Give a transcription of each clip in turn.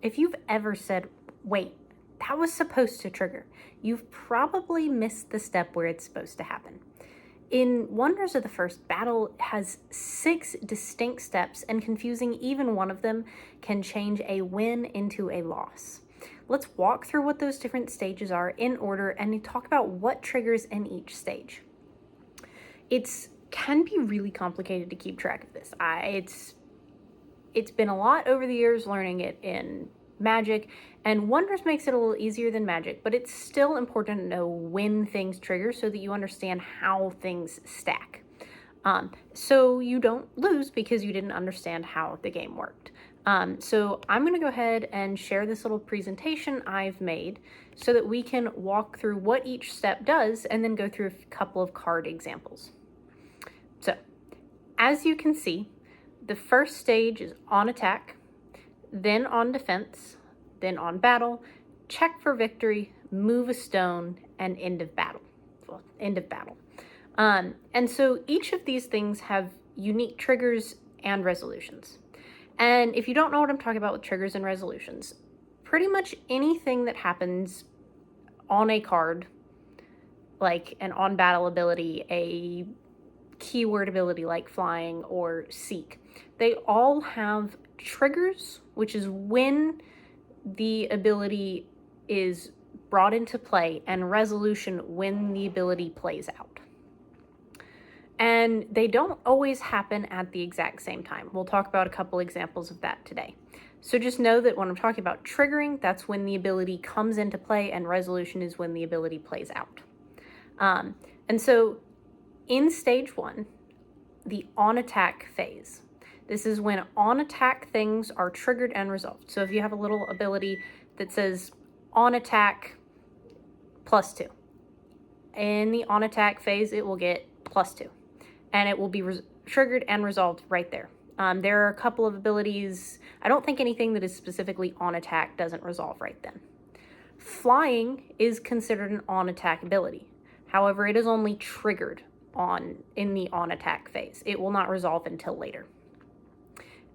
If you've ever said, wait, that was supposed to trigger, you've probably missed the step where it's supposed to happen. In Wonders of the First, battle has 6 distinct steps, and confusing even one of them can change a win into a loss. Let's walk through what those different stages are in order and talk about what triggers in each stage. It can be really complicated to keep track of this. It's been a lot over the years learning it in Magic, and Wonders makes it a little easier than Magic, but it's still important to know when things trigger so that you understand how things stack. So you don't lose because you didn't understand how the game worked. So I'm going to go ahead and share this little presentation I've made so that we can walk through what each step does and then go through a couple of card examples. So, as you can see, the first stage is on attack, then on defense, then on battle, check for victory, move a stone, and end of battle. Well, end of battle. And so each of these things have unique triggers and resolutions. And if you don't know what I'm talking about with triggers and resolutions, pretty much anything that happens on a card, like an on battle ability, a keyword ability like flying or seek, they all have triggers, which is when the ability is brought into play, and resolution when the ability plays out. And they don't always happen at the exact same time. We'll talk about a couple examples of that today. So just know that when I'm talking about triggering, that's when the ability comes into play, and resolution is when the ability plays out. And so in stage 1, the on attack phase, this is when on attack things are triggered and resolved. So if you have a little ability that says on attack +2, in the on attack phase, it will get +2, and it will be triggered and resolved right there. There are a couple of abilities. I don't think anything that is specifically on attack doesn't resolve right then. Flying is considered an on attack ability. However, it is only triggered in the on attack phase. It will not resolve until later.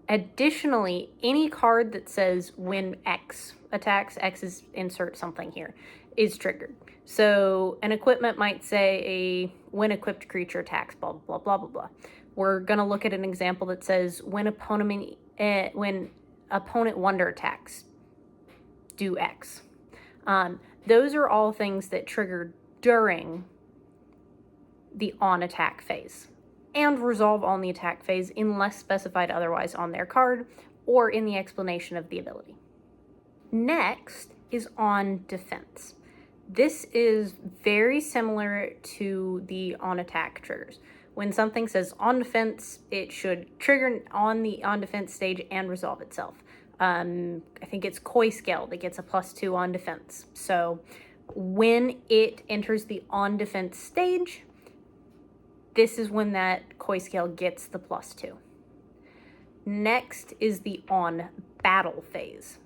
Additionally, any card that says when X attacks, X is insert something here, is triggered. So an equipment might say when equipped creature attacks, blah, blah, blah, blah, blah. We're going to look at an example that says when opponent wonder attacks, do X. Those are all things that trigger during the on attack phase and resolve on the attack phase unless specified otherwise on their card or in the explanation of the ability. Next is on defense. This is very similar to the on attack triggers. When something says on defense, it should trigger on the on defense stage and resolve itself. I think it's Koi Scale that gets a +2 on defense. So when it enters the on defense stage, this is when that Koi Scale gets the +2. Next is the on battle phase.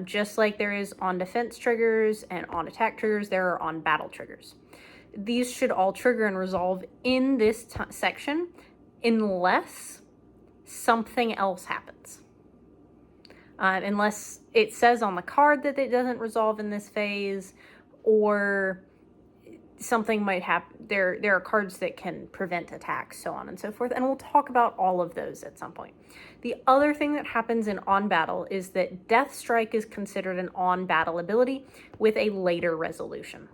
Just like there is on defense triggers and on attack triggers, there are on battle triggers. These should all trigger and resolve in this section unless something else happens. Unless it says on the card that it doesn't resolve in this phase, or something might happen. There are cards that can prevent attacks, so on and so forth, and we'll talk about all of those at some point. The other thing that happens in on battle is that Death Strike is considered an on battle ability with a later resolution.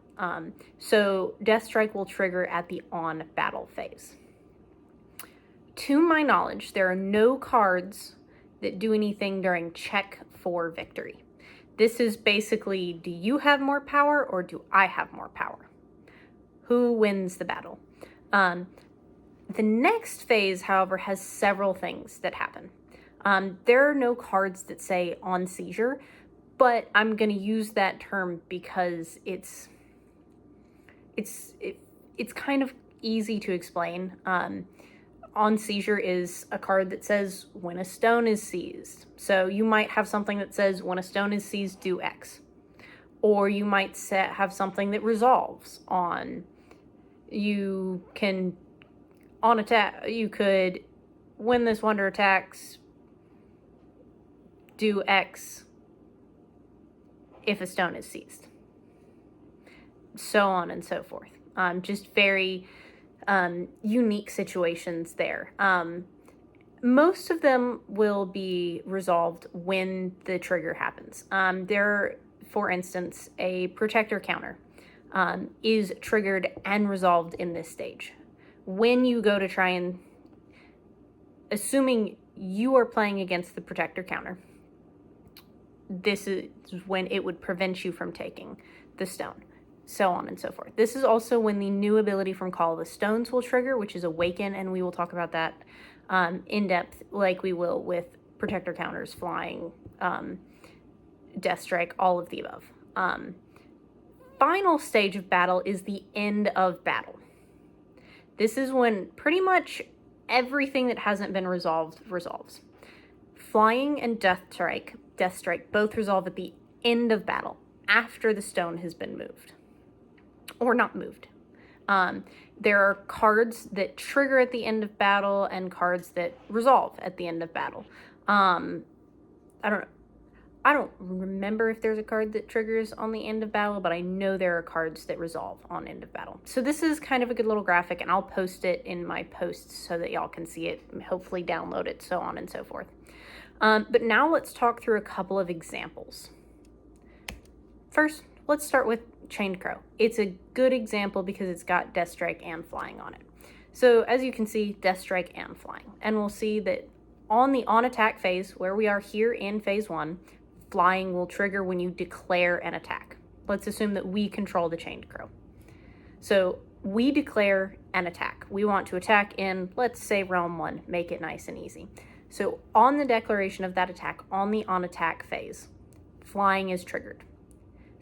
So Death Strike will trigger at the on battle phase. To my knowledge, there are no cards that do anything during check for victory. This is basically, do you have more power or do I have more power? Who wins the battle? The next phase, however, has several things that happen. There are no cards that say on seizure, but I'm going to use that term because it's kind of easy to explain. On seizure is a card that says when a stone is seized. So you might have something that says when a stone is seized, do X. Or you might have something that resolves on. You can, on attack, you could, when this wonder attacks, do X, if a stone is seized. So on and so forth. Just very unique situations there. Most of them will be resolved when the trigger happens. There, for instance, a protector counter is triggered and resolved in this stage. When you go to try and, assuming you are playing against the protector counter, this is when it would prevent you from taking the stone. So on and so forth. This is also when the new ability from Call of the Stones will trigger, which is Awaken, and we will talk about that in depth, like we will with protector counters, flying, death strike, all of the above. Final stage of battle is the end of battle. This is when pretty much everything that hasn't been resolved resolves. Flying and death strike both resolve at the end of battle, after the stone has been moved. Or not moved. There are cards that trigger at the end of battle and cards that resolve at the end of battle. I don't remember if there's a card that triggers on the end of battle, but I know there are cards that resolve on end of battle. So this is kind of a good little graphic, and I'll post it in my posts so that y'all can see it, hopefully download it, so on and so forth. But now let's talk through a couple of examples. First, let's start with Chained Crow. It's a good example because it's got Death Strike and Flying on it. So as you can see, Death Strike and Flying. And we'll see that on the on attack phase, where we are here in phase 1, Flying will trigger when you declare an attack. Let's assume that we control the Chained Crow. So we declare an attack. We want to attack in, let's say, Realm 1, make it nice and easy. So on the declaration of that attack, on the on attack phase, Flying is triggered.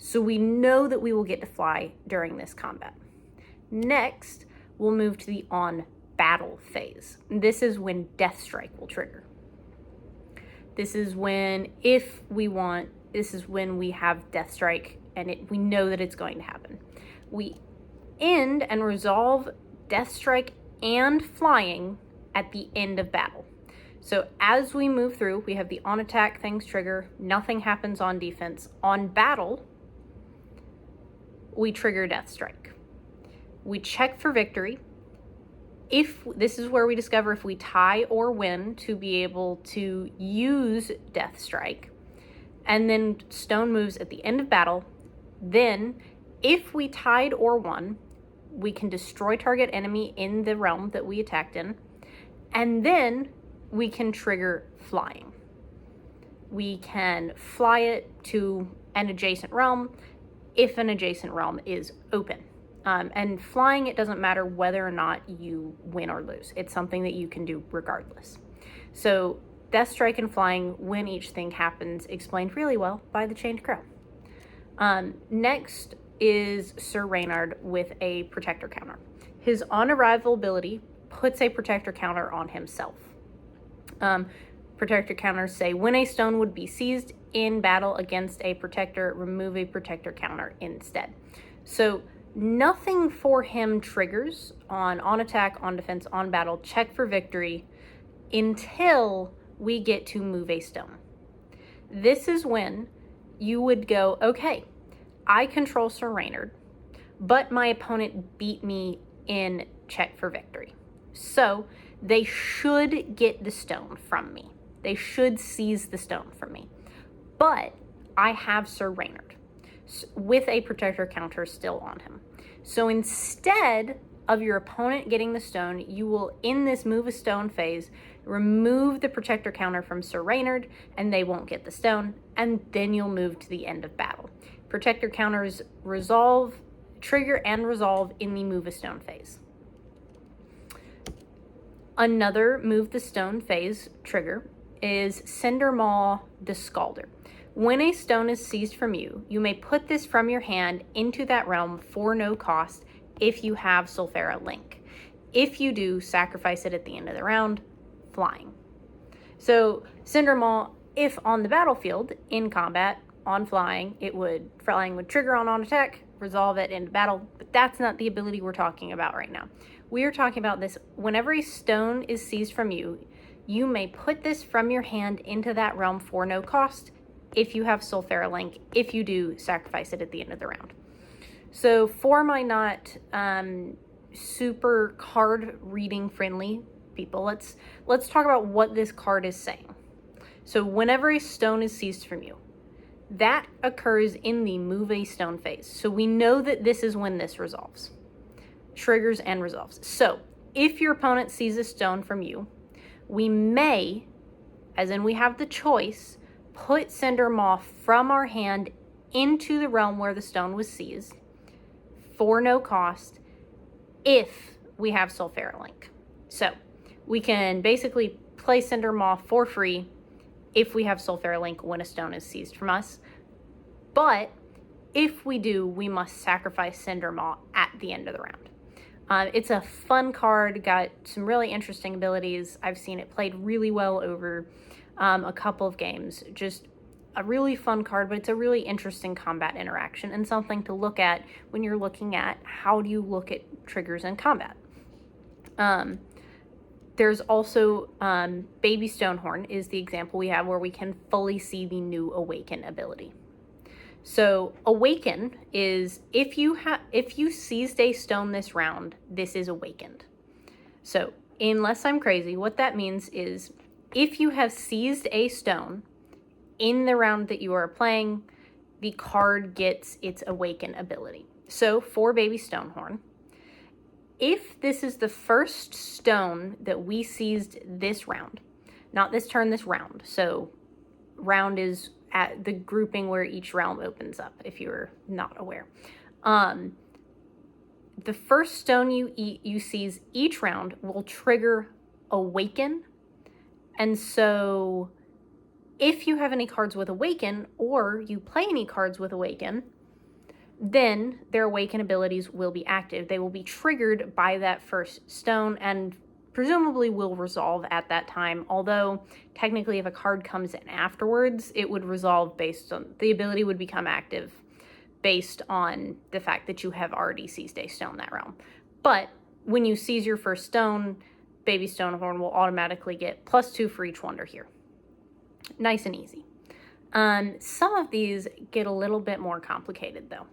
So we know that we will get to fly during this combat. Next, we'll move to the on battle phase. This is when Death Strike will trigger. This is when, this is when we have Death Strike and we know that it's going to happen. We end and resolve Death Strike and Flying at the end of battle. So as we move through, we have the on attack things trigger, nothing happens on defense. On battle, we trigger Death Strike. We check for victory. This is where we discover if we tie or win to be able to use Death Strike. And then stone moves at the end of battle. Then, if we tied or won, we can destroy target enemy in the realm that we attacked in. And then we can trigger Flying. We can fly it to an adjacent realm if an adjacent realm is open. And Flying, it doesn't matter whether or not you win or lose. It's something that you can do regardless. So Death Strike and Flying, when each thing happens, explained really well by the Chained Crow. Next is Sir Reynard with a protector counter. His on arrival ability puts a protector counter on himself. Protector counters say, when a stone would be seized in battle against a protector, remove a protector counter instead. So nothing for him triggers on attack, on defense, on battle, check for victory until we get to move a stone. This is when you would go, okay, I control Sir Reynard, but my opponent beat me in check for victory. So they should get the stone from me. They should seize the stone from me. But I have Sir Reynard with a protector counter still on him. So instead of your opponent getting the stone, you will, in this move a stone phase, remove the protector counter from Sir Reynard, and they won't get the stone, and then you'll move to the end of battle. Protector counters trigger and resolve in the move a stone phase. Another move the stone phase trigger is Cinder Maw the Scalder. When a stone is seized from you, you may put this from your hand into that realm for no cost if you have Sulfera Link. If you do, sacrifice it at the end of the round, Flying. So Cinder Maw, if on the battlefield, in combat, on Flying would trigger on attack, resolve it into battle, but that's not the ability we're talking about right now. We are talking about this, whenever a stone is seized from you, you may put this from your hand into that realm for no cost if you have Sulfera Link, if you do sacrifice it at the end of the round. So for my not super card reading friendly people, let's talk about what this card is saying. So whenever a stone is seized from you, that occurs in the move a stone phase. So we know that this is when this resolves. Triggers and resolves. So if your opponent sees a stone from you, we may, as in we have the choice, put Cinder Maw from our hand into the realm where the stone was seized for no cost if we have Sulfera Link. So we can basically play Cinder Maw for free if we have Sulfera Link when a stone is seized from us. But if we do, we must sacrifice Cinder Maw at the end of the round. It's a fun card, got some really interesting abilities. I've seen it played really well over a couple of games. Just a really fun card, but it's a really interesting combat interaction and something to look at when you're looking at how do you look at triggers in combat. There's also Baby Stonehorn is the example we have where we can fully see the new Awaken ability. So Awaken is if you seized a stone this round, this is awakened. So unless I'm crazy, what that means is if you have seized a stone in the round that you are playing, the card gets its Awaken ability. So for Baby Stonehorn, if this is the first stone that we seized this round, not this turn, this round. So round is at the grouping where each realm opens up, if you're not aware. The first stone you seize each round will trigger Awaken. And so if you have any cards with Awaken, or you play any cards with Awaken, then their Awaken abilities will be active. They will be triggered by that first stone and presumably will resolve at that time, although technically if a card comes in afterwards, it would resolve based on, the ability would become active based on the fact that you have already seized a stone that realm. But when you seize your first stone, Baby Stonehorn will automatically get +2 for each wonder here. Nice and easy. Some of these get a little bit more complicated though,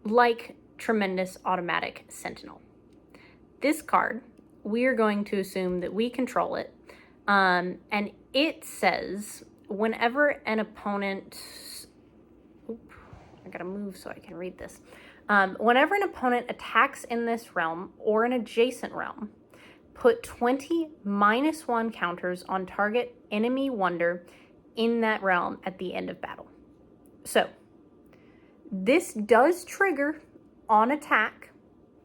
like Tremendous Automatic Sentinel. This card, we are going to assume that we control it, and it says whenever an opponent, I gotta move so I can read this. Whenever an opponent attacks in this realm or an adjacent realm, put 20 -1 counters on target enemy wonder in that realm at the end of battle. So this does trigger on attack.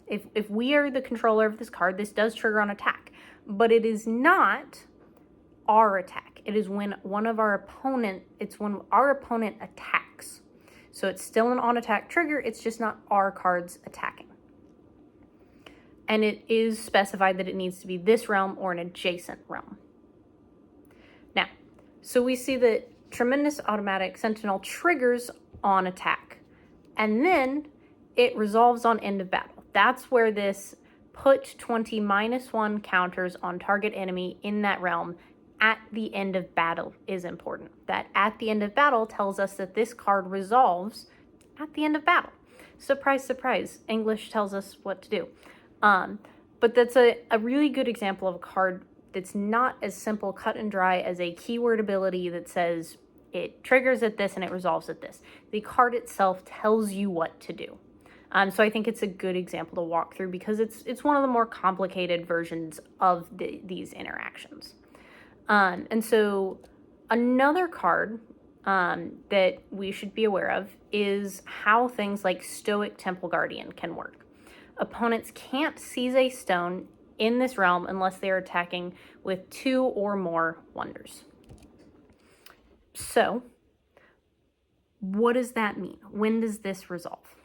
If we are the controller of this card, this does trigger on attack, but it is not our attack. It is when when our opponent attacks. So it's still an on attack trigger, it's just not our cards attacking. And it is specified that it needs to be this realm or an adjacent realm. Now, so we see that Tremendous Automatic Sentinel triggers on attack, and then it resolves on end of battle. That's where this put 20 -1 counters on target enemy in that realm at the end of battle is important. That at the end of battle tells us that this card resolves at the end of battle. Surprise, surprise, English tells us what to do. But that's a really good example of a card that's not as simple, cut and dry as a keyword ability that says it triggers at this and it resolves at this. The card itself tells you what to do. So I think it's a good example to walk through because it's one of the more complicated versions of these interactions. And so another card that we should be aware of is how things like Stoic Temple Guardian can work. Opponents can't seize a stone in this realm unless they are attacking with 2 or more wonders. So what does that mean? When does this resolve?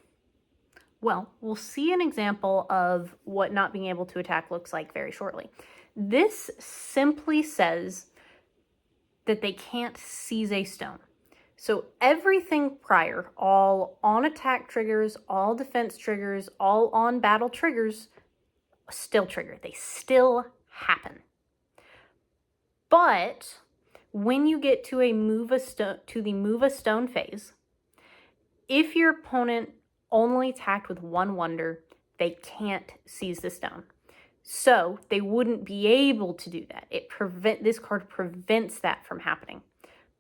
Well, we'll see an example of what not being able to attack looks like very shortly. This simply says that they can't seize a stone. So everything prior, all on attack triggers, all defense triggers, all on battle triggers, still trigger. They still happen. But when you get to the move a stone phase, if your opponent only attacked with one wonder, they can't seize the stone. So they wouldn't be able to do that. This card prevents that from happening.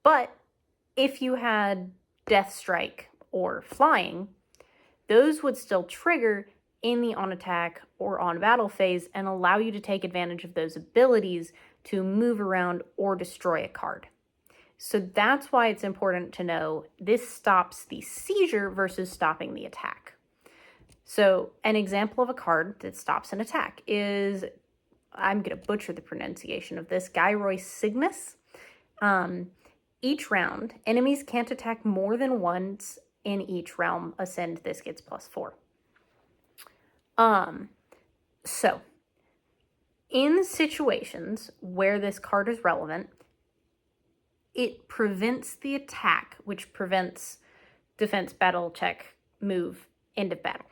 But if you had Death Strike or Flying, those would still trigger in the on attack or on battle phase and allow you to take advantage of those abilities to move around or destroy a card. So that's why it's important to know this stops the seizure versus stopping the attack. So an example of a card that stops an attack is, I'm going to butcher the pronunciation of this, Gyroy Cygnus. Each round, enemies can't attack more than once in each realm. Ascend, this gets +4. So in situations where this card is relevant, it prevents the attack, which prevents defense, battle, check, move, end of battle.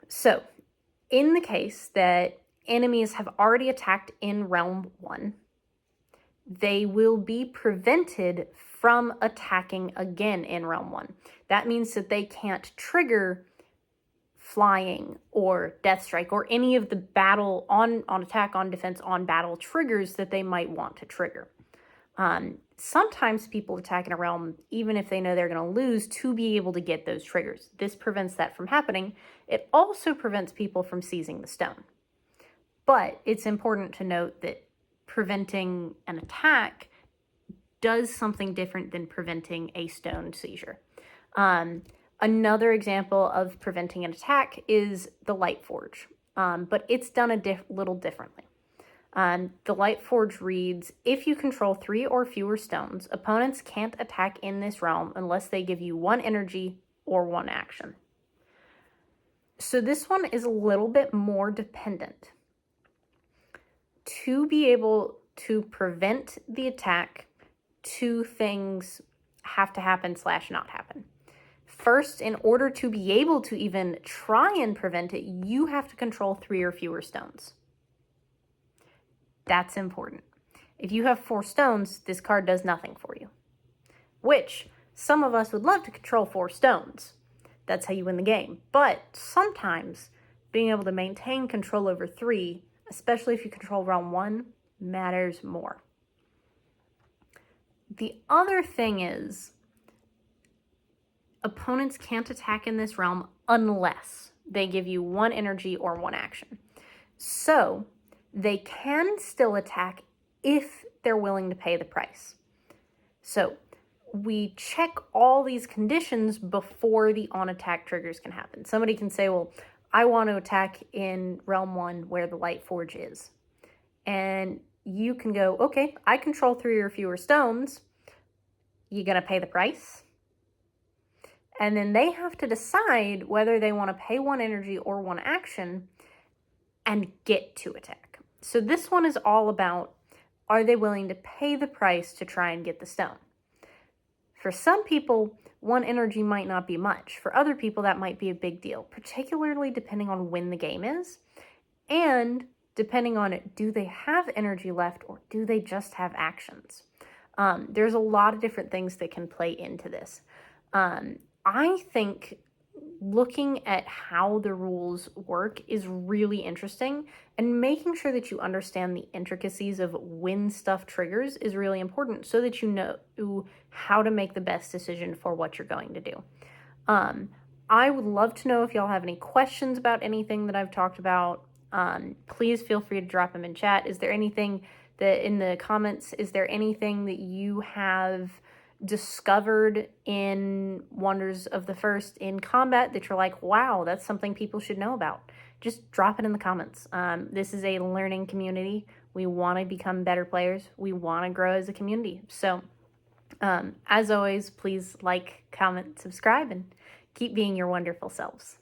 So in the case that enemies have already attacked in realm 1, they will be prevented from attacking again in realm 1. That means that they can't trigger Flying or Death Strike or any of the battle on attack, on defense, on battle triggers that they might want to trigger. Sometimes people attack in a realm even if they know they're going to lose to be able to get those triggers. This prevents that from happening. It also prevents people from seizing the stone. But it's important to note that preventing an attack does something different than preventing a stone seizure. Another example of preventing an attack is the Light Forge, but it's done a little differently. The Light Forge reads, if you control 3 or fewer stones, opponents can't attack in this realm unless they give you 1 energy or 1 action. So this one is a little bit more dependent. To be able to prevent the attack, 2 things have to happen / not happen. First, in order to be able to even try and prevent it, you have to control 3 or fewer stones. That's important. If you have 4 stones, this card does nothing for you. Which, some of us would love to control 4 stones. That's how you win the game. But sometimes, being able to maintain control over 3, especially if you control realm 1, matters more. The other thing is, opponents can't attack in this realm unless they give you 1 energy or 1 action. So they can still attack if they're willing to pay the price. So we check all these conditions before the on-attack triggers can happen. Somebody can say, well, I want to attack in realm 1 where the Light Forge is. And you can go, okay, I control 3 or fewer stones. You gonna pay the price? And then they have to decide whether they want to pay 1 energy or 1 action and get to attack. So this one is all about, are they willing to pay the price to try and get the stone? For some people, 1 energy might not be much. For other people, that might be a big deal, particularly depending on when the game is and depending on it, do they have energy left or do they just have actions? There's a lot of different things that can play into this. I think looking at how the rules work is really interesting, and making sure that you understand the intricacies of when stuff triggers is really important so that you know how to make the best decision for what you're going to do. I would love to know if y'all have any questions about anything that I've talked about. Please feel free to drop them in chat. Is there anything that in the comments, is there anything that you have discovered in Wonders of the First in combat that you're like, wow, that's something people should know about? Just drop it in the comments. This is a learning community. We want to become better players. We want to grow as a community. So as always, please like, comment, subscribe, and keep being your wonderful selves.